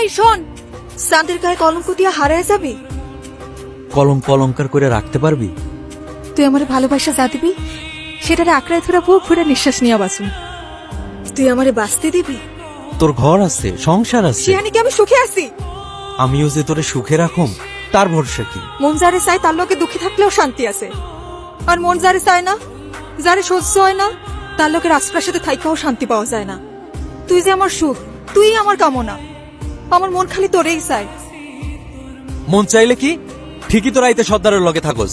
এই শোন, চাঁদের গায়ে কলঙ্ক দিয়া হারায় যাবি। কলঙ্ক অলঙ্কার করে রাখতে পারবি? তুই আমার ভালোবাসা যা দিবি সেটারে আঁকড়ায় ধরে বুক ফুরে নিঃশ্বাস নিয়ে বাসুন। তুই আমারে বাঁচতে দিবি। তোর ঘর আছে, সংসার আছে, সেখানে কি আমি সুখে আছি? আমিও যে তোরে সুখে রাখুম তার ভরসা কি? মন যারে চায় তার লোকে দুঃখী থাকলেও শান্তি আছে, আর মন যারে চায় না, যারে সহ্য হয় না, তার লোকে রাজপ্রাসাদে থাইকাও শান্তি পাওয়া যায় না। তুই যে আমার সুখ, তুই আমার কামনা, আমার মন খালি তোরেই চায়। মন চাইলে কি ঠিকই তো রাইতে সর্দারের লগে থাকস।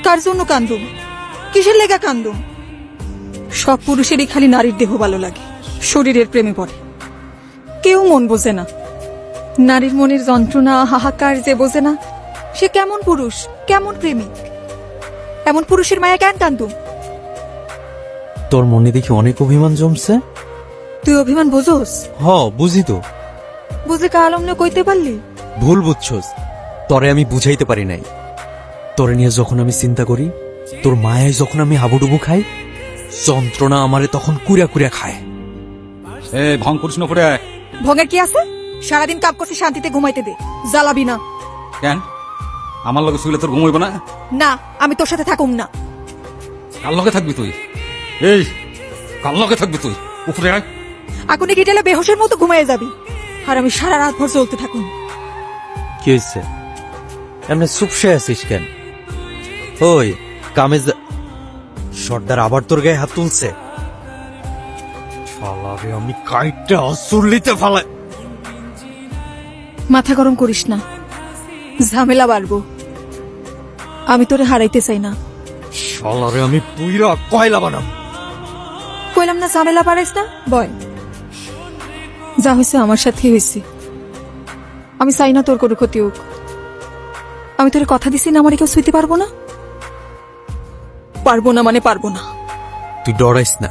কার জন্য কান্দুম? কিসের লেগা কান্দুম? সব পুরুষেরই খালি নারীর দেহ ভালো লাগে, শরীরের প্রেমে পড়ে। কেউ মন বোঝে না। নারীর মনের যন্ত্রণা হাহাকার যে বোঝে না, সে কেমন পুরুষ, কেমন প্রেমিক? এমন পুরুষের মায়া কেন কান্দুম? তোর মনে দেখি অনেক অভিমান জমছে। তুই অভিমান বোঝোস? হ, বুঝি তো। বুঝলে কালম না কইতে পারলি? ভুল বুঝছস, তরে আমি বুঝাইতে পারি নাই। তোরে নিয়ে যখন আমি চিন্তা করি, তোর মায়ায় যখন আমি হাবুডুবু খাই, যন্ত্রণা আমারে তখন কুড়া কুড়া খায়। ভং করিস না করে। ভঙ্গের কি আছে? সারাদিন কাপ করতে শান্তিতে ঘুমাইতে দে, জ্বালাবি না। কেন আমার লগে শুইলে তোর ঘুমাইব না? না, আমি তোর সাথে থাকুম না। কার লগে থাকবি তুই? এই কার লগে থাকবি তুই? উপরে আয়। আগুনে গিটেলে বেহোশের মতো ঘুমাইয়ে যাবি, আর আমি সারা রাত ভর চলতে থাকুন। কি হয়েছে? এমনি চুপসে আছিস কেন? ওই কামেজ সর্দার আবার তোর গায়ে হাত তুলছে। শালারে আমি কাইটটা অসুরলিতে ফালাই। মাথা গরম করিস না, ঝামেলা বাড়বো। আমি তোরে হারাইতে চাই না। শালারে আমি পুইরা কয়লা বানাম। কইলাম না ঝামেলা বাড়াইস না, বয়। যা হয়েছে আমার সাথে হয়েছে, আমি চাই না তোর কোনো ক্ষতি হোক। আমি তোর কথা দিছি না আমার কেউ শুইতে পারবো না। পারবো না মানে পারবো না। তুই ডরাইস না।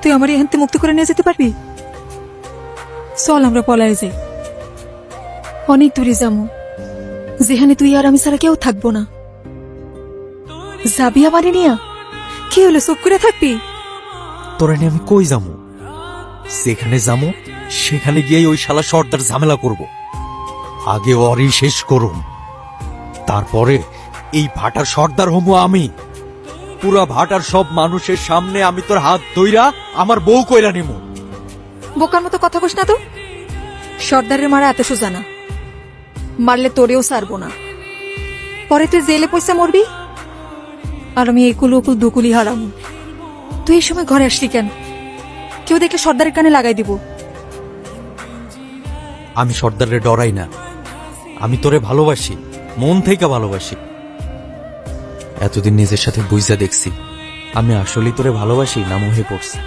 তুই আমার এখান মুক্ত করে নিয়ে যেতে পারবি? চল আমরা পলায় যাই, অনেক দূরে যাবো, যেখানে তুই আর আমি ছাড়া কেউ থাকবো না। যাবি আমারে নিয়া? কি হলো, চুপ করে থাকবি? তোরা নিয়ে আমি কই যাবো? যেখানে যাবো সেখানে গিয়ে ওই শালা সর্দার ঝামেলা করব। আগে ওরই শেষ করুম, তারপরে এই ভাটার সর্দার হমু আমি। পুরা ভাটার সব মানুষের সামনে আমি তোর হাত ধইরা আমার বউ কইরা নিমু। বোকার মতো কথা কস না তো। সর্দারের মারা এত সোজা না, মারলে তোরেও সারবো না। পরে তুই জেলে পয়সা মরবি, আর আমি একুল উকুল দুকুলি হারাম। তুই এই সময় ঘরে আসলি কেন? কেউ দেখে সর্দারের কানে লাগাই দিব। আমি সর্দারে ডরাই না, আমি তোরে ভালোবাসি, মন থেকে ভালোবাসি। এতদিন নিজের সাথে বুঝা দেখছি আমি আসলেই তোরে ভালোবাসি না মোহে পড়ছি।